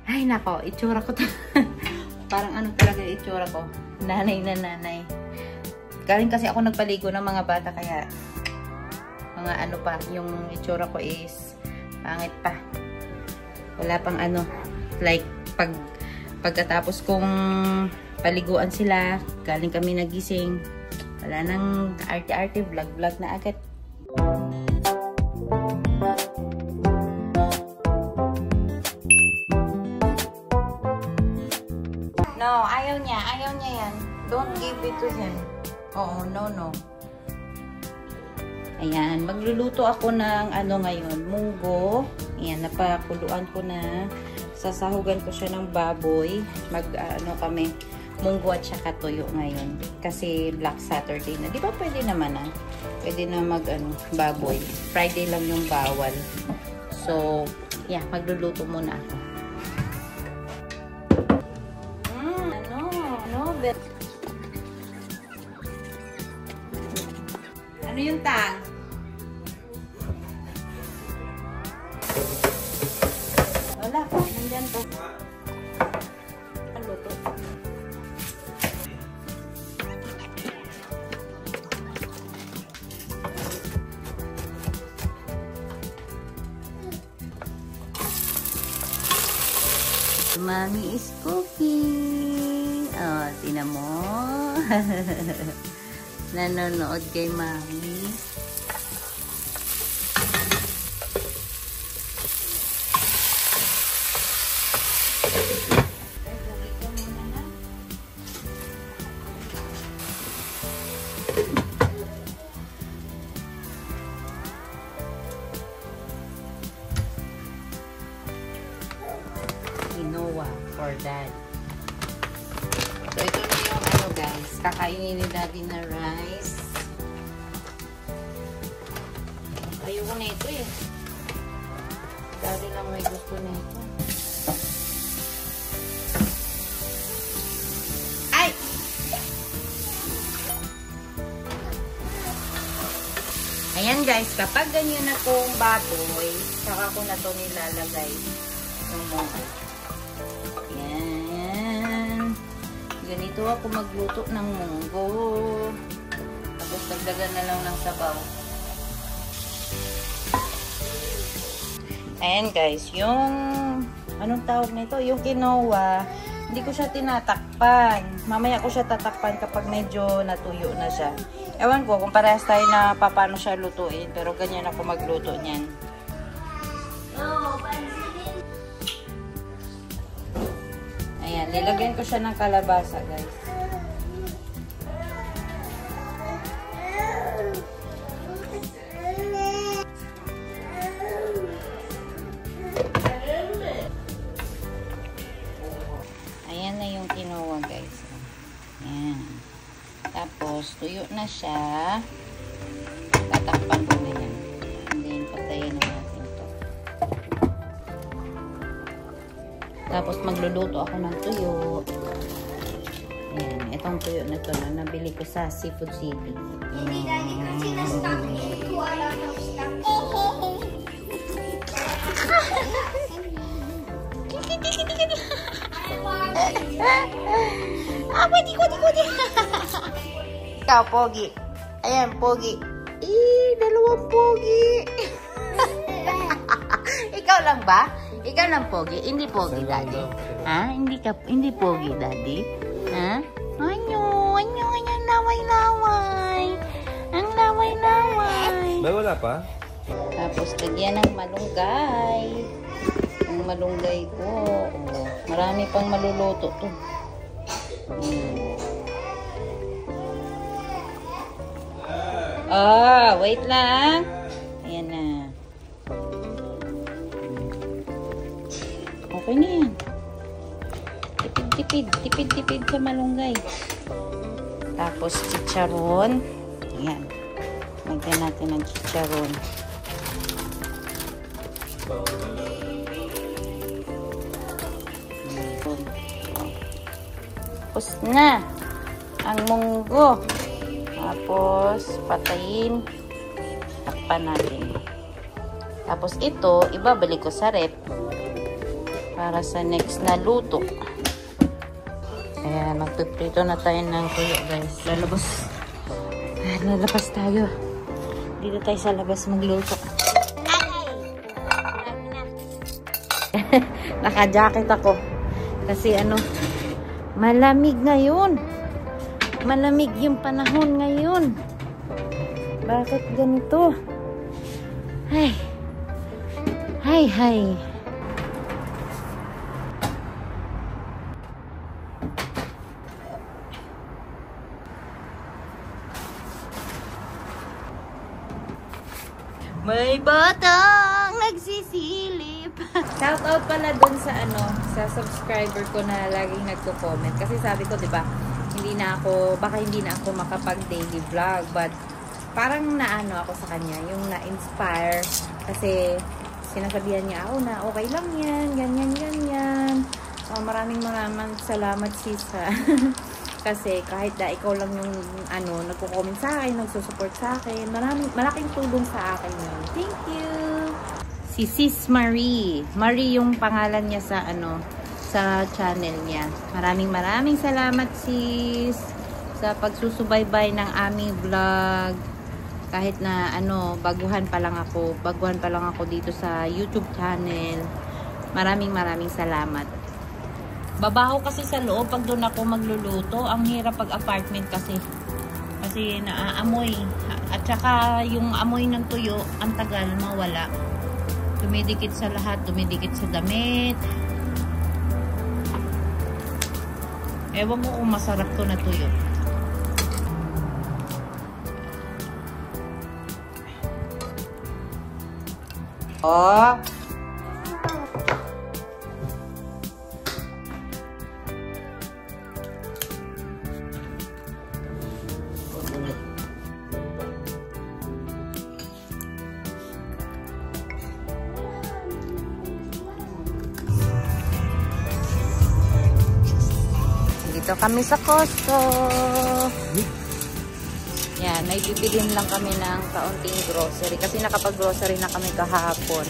Ay, nako. Itsura ko to. Parang ano talaga yung itsura ko. Nanay na nanay. Galing kasi ako nagpaligo ng mga bata. Kaya, mga ano pa. Yung itsura ko is pangit pa. Wala pang ano. Like, pagkatapos kong paliguan sila, galing kami nagising. Wala nang arte-arte. Vlog-vlog na agad. No, ayaw niya yan. Don't give it to him. Oo, no. Ayan, magluluto ako ng ano ngayon, munggo. Ayan, napakuluan ko na. Sasahugan ko siya ng baboy. Ano kami, munggo at saka tuyo ngayon. Kasi Black Saturday na. Di ba pwede naman Pwede na baboy. Friday lang yung bawal. So, yeah, magluluto muna ako. Ano yung tang? Wala pa. Nandyan to. Ano to? Mami is cooking. Oh, tingnan mo. Nanonood kay Mami. Quinoa for that. So, ito na yung ano guys. Kakainin ni Daddy na rice. Ayoko na ito eh. Daddy lang may gusto na ito. Ay! Ayan guys, kapag ganyan na kong baboy, saka ko na ito nilalagay. Ayan. Ganito ako magluto ng munggo. Tapos dagdagan na lang ng sabaw. Ayan guys, yung anong tawag nito? Yung quinoa, hindi ko siya tinatakpan. Mamaya ko siya tatakpan kapag medyo natuyo na siya. Ewan ko kung parehas tayo na paano siya lutuin. Pero ganyan ako magluto niyan. Ayan, nilagyan ko siya ng kalabasa guys. Ayan na yung quinoa guys. Ayan. Tapos, tuyo na siya. Tatakpan ko na yan. And then, patayin na natin ito. Tapos, magluluto ako ng tuyo. Ayan. Itong tuyo na ito na nabili ko sa Seafood City. Hindi dahil kasi na-stock ko wala ng stock. Pwede. Ikaw, pogi. Ayan, pogi. Dalawang pogi. Ikaw lang ba? Ikaw lang pogi? Hindi pogi, daddy. Ha? Hindi pogi, daddy? Ha? Anyo, laway-laway. Ang laway-laway. May wala pa? Tapos, lagyan ng malunggay. Ang malunggay ko. Oh, marami pang maluluto to. Wait lang. Ayan na. Okay na yan. Tipid sa malunggay. Tapos, chicharon. Ayan. Lagyan natin ng chicharon. Tapos na ang munggo. Tapos, patayin. Takpan natin. Tapos, ito, ibabalik ko sa rep. para sa next na luto. Ayan, magpiprito na tayo ng tuyo, guys. Lalabas tayo. Dito tayo sa labas magluto. Naka-jacket ako. Kasi malamig ngayon. Malamig yung panahon ngayon. Bakit ganito? Ay. May batang nagsisilip. Shout out pala dun sa sa subscriber ko na laging nagko-comment. Kasi sabi ko, 'di ba, baka hindi na ako makapag daily vlog, but parang ako sa kanya, yung na-inspire kasi sinasabihan niya ako na okay lang yan, ganyan. Maraming salamat, sis. Kasi kahit ikaw lang yung nagko-comment sa akin, nagsusupport sa akin, malaking tulong sa akin yun. Thank you. Si Sis Marie yung pangalan niya sa sa channel niya. Maraming salamat, sis, sa pagsusubaybay ng aming vlog. Kahit na baguhan pa lang ako dito sa YouTube channel. Maraming salamat. Babaho kasi sa loob pag doon ako magluluto. Ang hirap pag apartment kasi naaamoy. At saka yung amoy ng tuyo, ang tagal mawala. Dumidikit sa lahat, dumidikit sa damit. Ewan ko kung masarap to na tuyo. Oh! Dito kami sa Costco. Yan, may bibilin lang kami ng kaunting grocery. Kasi nakapag-grocery na kami kahapon.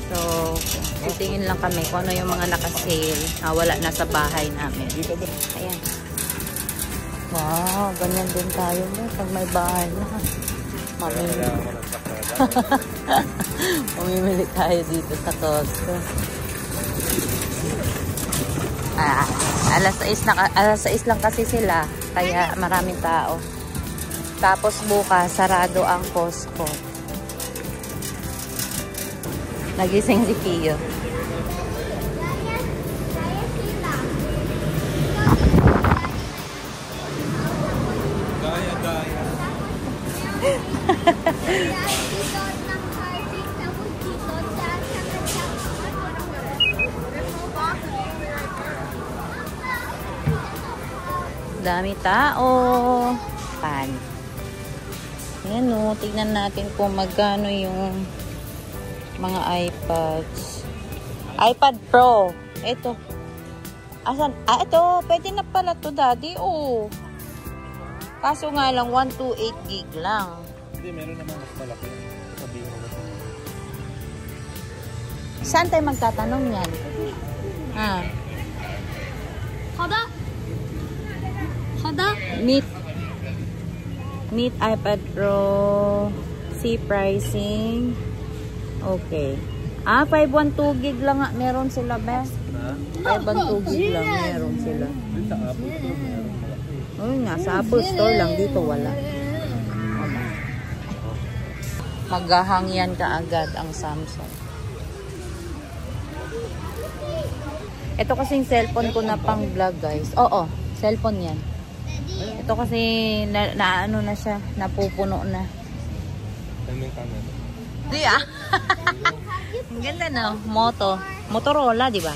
So, titingin lang kami kung ano yung mga naka-sale. Wala na sa bahay namin. Ayan. Wow, ganyan din tayo mo pag may bahay na. Mamimili tayo dito sa Costco. Alas 6 lang kasi sila, kaya maraming tao. Tapos bukas sarado ang Costco. Nagising si Kiyo. Dami tao. Pan. Ayan o, tignan natin kung magkano yung mga iPads. iPad Pro. Ito. Asan? Ito. Pwede na pala to, daddy. Kaso nga lang, 128 gig lang. Hindi, meron naman mas malaki. Sabihin mo na. Saan tayo magtatanong yan? Kada? Meet iPad Pro. See pricing. Okay. 512 gig lang nga. Meron sila, best. 512 gig lang. Meron sila. Sa Apple Store, meron malaki. Nga, sa Apple Store lang. Dito wala. Maghahang yan kaagad ang Samsung. Ito kasing cellphone ko na pang vlog, guys. Oo, cellphone yan. Ito kasi naano na siya, napupuno na. Ano yung camera? Di Ang ganda no, Motorola, di ba?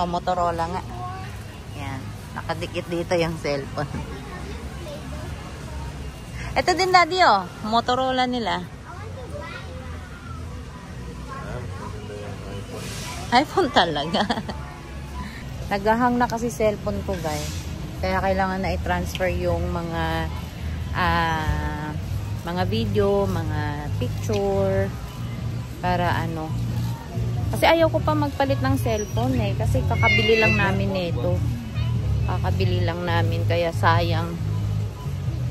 Motorola nga. Yan, nakadikit dito yung cellphone. Ito din, daddy, Motorola nila. iPhone talaga. Naghahang na kasi cellphone ko, guys. Kaya kailangan na i-transfer yung mga video, mga picture para Kasi ayaw ko pa magpalit ng cellphone eh. Kasi kakabili lang namin nito. Kakabili lang namin. Kaya sayang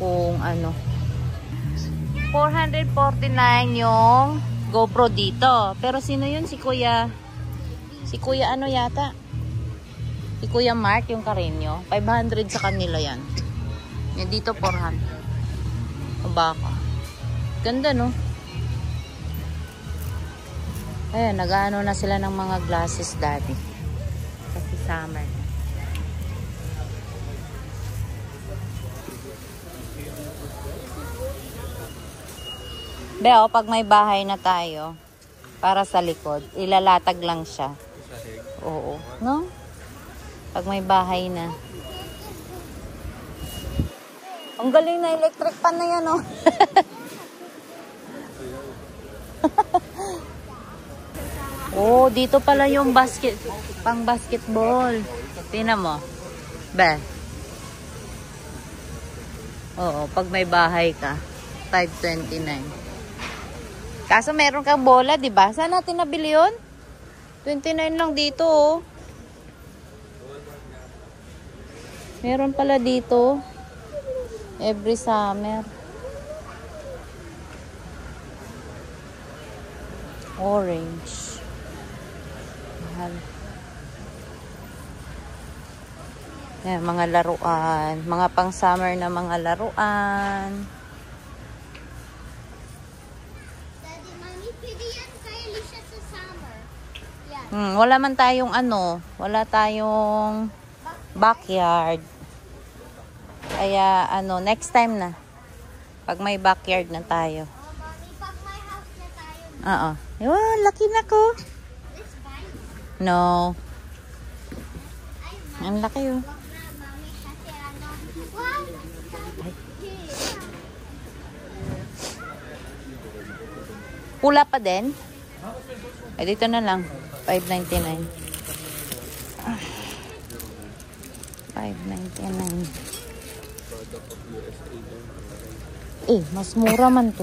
kung ano. 449 yung GoPro dito. Pero sino yun? Si Kuya. Si Kuya ano yata? Si Kuya Mark yung Carreño. 500 sa kanila yan. Yan dito 400. O baka. Ganda no? Ayan, nag-ano na sila ng mga glasses dati. Kasi summer. Beo, pag may bahay na tayo, para sa likod, ilalatag lang siya. Oo. No? Pag may bahay na. Ang galing na electric pan na yan, oh. Oh, dito pala yung basket, pang basketball. Tingnan mo. Be. Oo, pag may bahay ka, 529. Kaso meron kang bola, 'di ba? Saan natin nabili 'yon? 29 lang dito, oh. Meron pala dito. Every summer. Orange. Mahal. Yan, mga laruan. Mga pang-summer na mga laruan. Daddy, mami, pwede yan kay Alicia sa summer. Yan. Wala man tayong ano. Wala tayong backyard. Kaya ano, next time na. Pag may backyard na tayo. Oh, mami, pag may house na tayo. Oo. Oh, laki na ko. Let's buy. No. Ay, Ang laki oh. wag na, mami, kasi ano. Wow! Pula pa din? Eh, dito na lang. 5.99. 5.99. Eh, mas mura man to.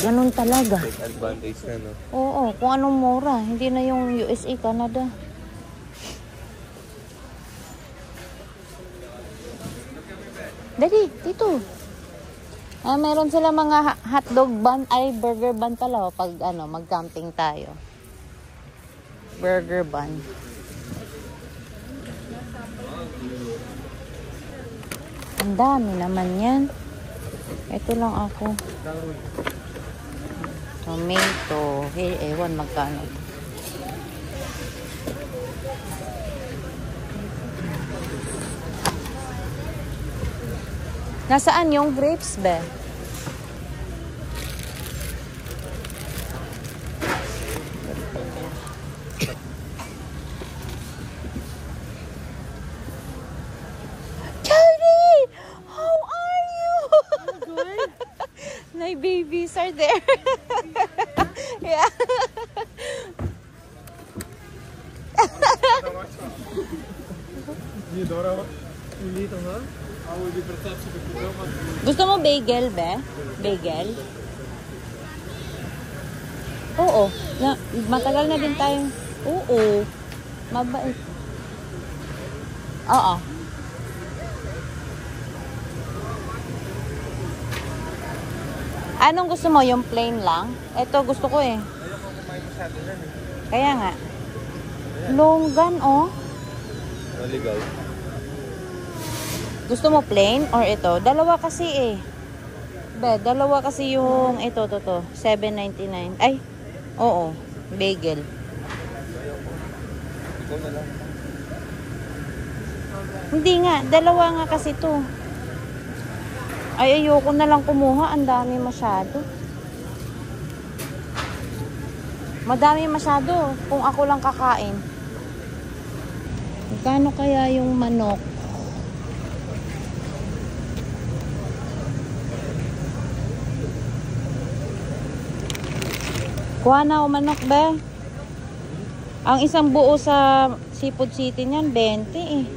Ganun talaga. Advantage na, no? Oo, kung anong mura. Hindi na yung USA, Canada. Dali, dito. Ah, meron sila mga hotdog bun, ay burger bun pala pag ano, mag-camping tayo. Burger bun. Ang dami naman yan. Ito lang ako. Tomato. Hey, ewan magkano. Nasaan yung grapes, be? Cody! How are you? Good. My babies are there. Yeah. Gusto mo bagel, be? Bagel? Oo. Matagal na din tayo. Oo. Mabait. Oo. Anong gusto mo? Yung plain lang? Ito gusto ko eh. Ayoko kumain masyado yan eh. Kaya nga. Longgan, oh. Maligaw. Gusto mo plain or ito? Dalawa kasi eh. Be, dalawa kasi yung ito, to. 7.99. Ay, oo. Bagel. Ikaw na lang. Hindi nga. Dalawa nga kasi to. Ay, ayoko na lang kumuha. Ang dami masyado. Madami masyado. Kung ako lang kakain. Magkano kaya yung manok? Kuha na ako manok, be. Ang isang buo sa Seafood City niyan, 20 eh.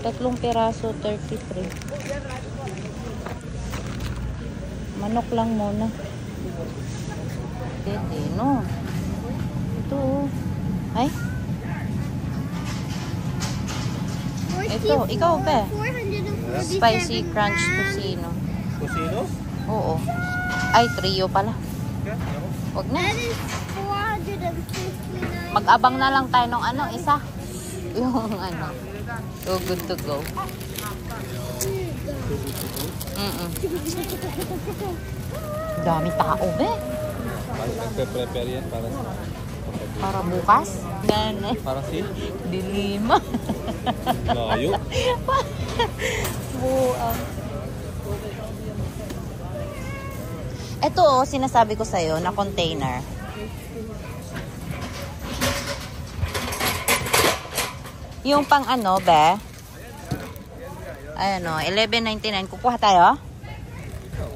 3 piraso, 33. Manok lang muna. Hindi, no. ito. Ay. Ito, ikaw ba? Spicy crunch tocino. Kusino? Oo. Ay, trio pala. Huwag na. That is 459. Mag-abang na lang tayo ng ano, isa. Yung ano. So good to go. Daming tao, be. Nagpe-prepare yan para sa... Para bukas. Gana. Para si? Dilima. Layo. Buang. Ito, oh, sinasabi ko sa'yo na container. Yung pang ano, be? Ayan o, $11.99. Kukuha tayo?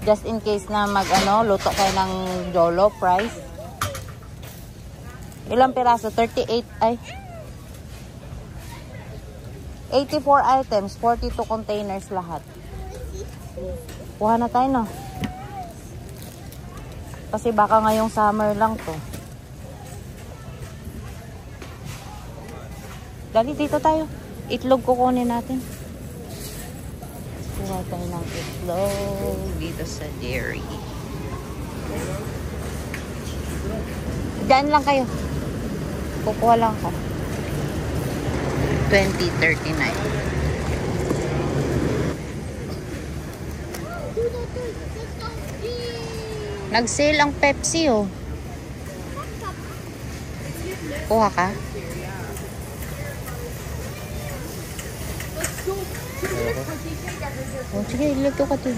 Just in case na mag-ano, luto kayo ng jolo price. Ilang piraso? 38, ay. 84 items, 42 containers lahat. Kuha na tayo, no? Kasi baka ngayong summer lang to. Dali, dito tayo. Itlog kukunin natin. Kuha tayo ng itlog dito sa dairy. Diyan lang kayo. Kukuha lang ka. $20.39. Nag-sale ang Pepsi, oh. Kuha ka? Oh, sige, ilagto ka dun.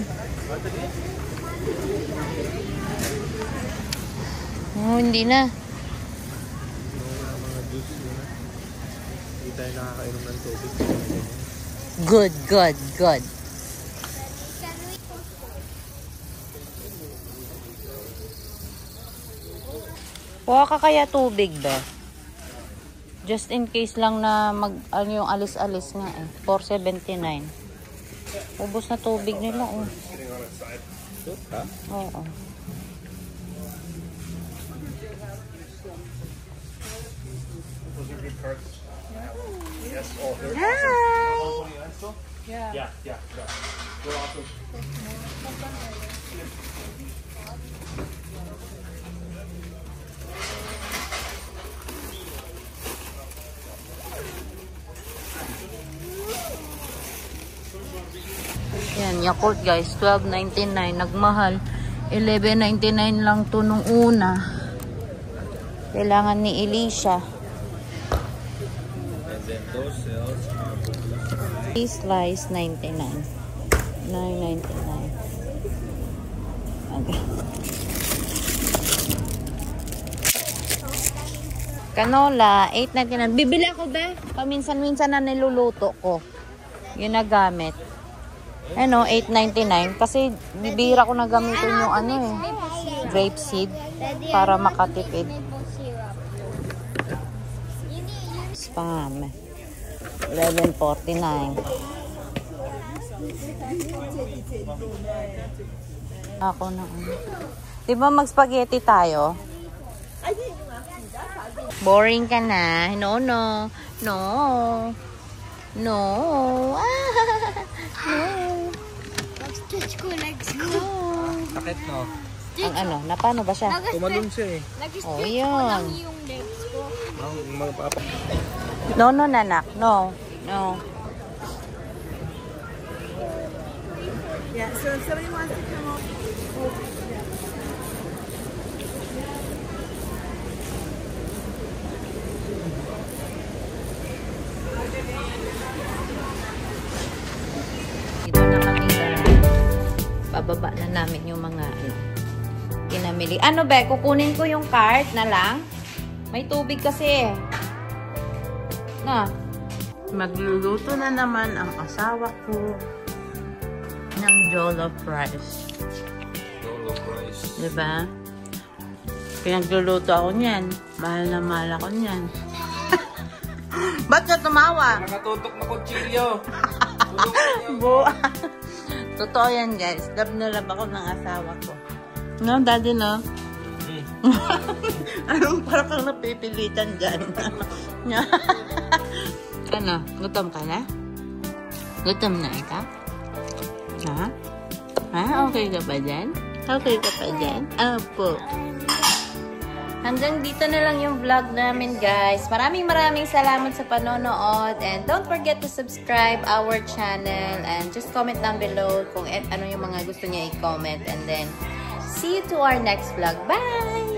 Oh, hindi na. Mga juice na. Hindi tayo nakakainom ng tubig. Good, good, good. Kuha ka kaya tubig ba? Just in case lang na ano yung alis-alis nga eh. $4.79. Ubos na tubig nila oh. Ha? Oo. Hi! Yan, Yakult guys, $12.99. Nagmahal. $11.99 lang to nung una. Kailangan ni Elisha. And then those cells are... Slice, $99. $9.99. Okay. Canola, $8.99. Bibili ako ba? Paminsan-minsan na niluluto ko. Yun na gamit. Ano, $8.99. Kasi bibira ko na gamitin yung ano eh. Grape seed. Para makatipid. Spam. $11.49. Ako na ano. Diba mag-spaghetti tayo? Boring ka na. No, no. No. No. No. Let's go. Sakit, no? Ang ano, na paano ba siya? Tumalun siya eh. Oh, yun. Yung legs ko. No, no, nanak. No. No. Yeah, so if somebody wants to come over. Dito na kami guys. Bababa na namin yung mga kinamili. Ano ba? Kukunin ko yung cart na lang. May tubig kasi. Na. Magluluto na naman ang asawa ko ng jollof rice. Jollof rice. Diba? Pinagluluto ako niyan. Mahal na mahal ako niyan. Ba't ka tumawa? Nakatutok na kutsilyo. Buwa. Totoo yan guys. Love na love ako ng asawa ko. No, daddy no? Anong parang kang napipilitan dyan? Ano? Gutom ka na? Gutom na ikaw? Ha? Ha? Okay ka pa dyan? Okay ka pa dyan? Opo. Hanggang dito na lang yung vlog namin, guys. Maraming salamat sa panonood. And don't forget to subscribe our channel. And just comment down below kung ano yung mga gusto niya i-comment. And then, see you to our next vlog. Bye!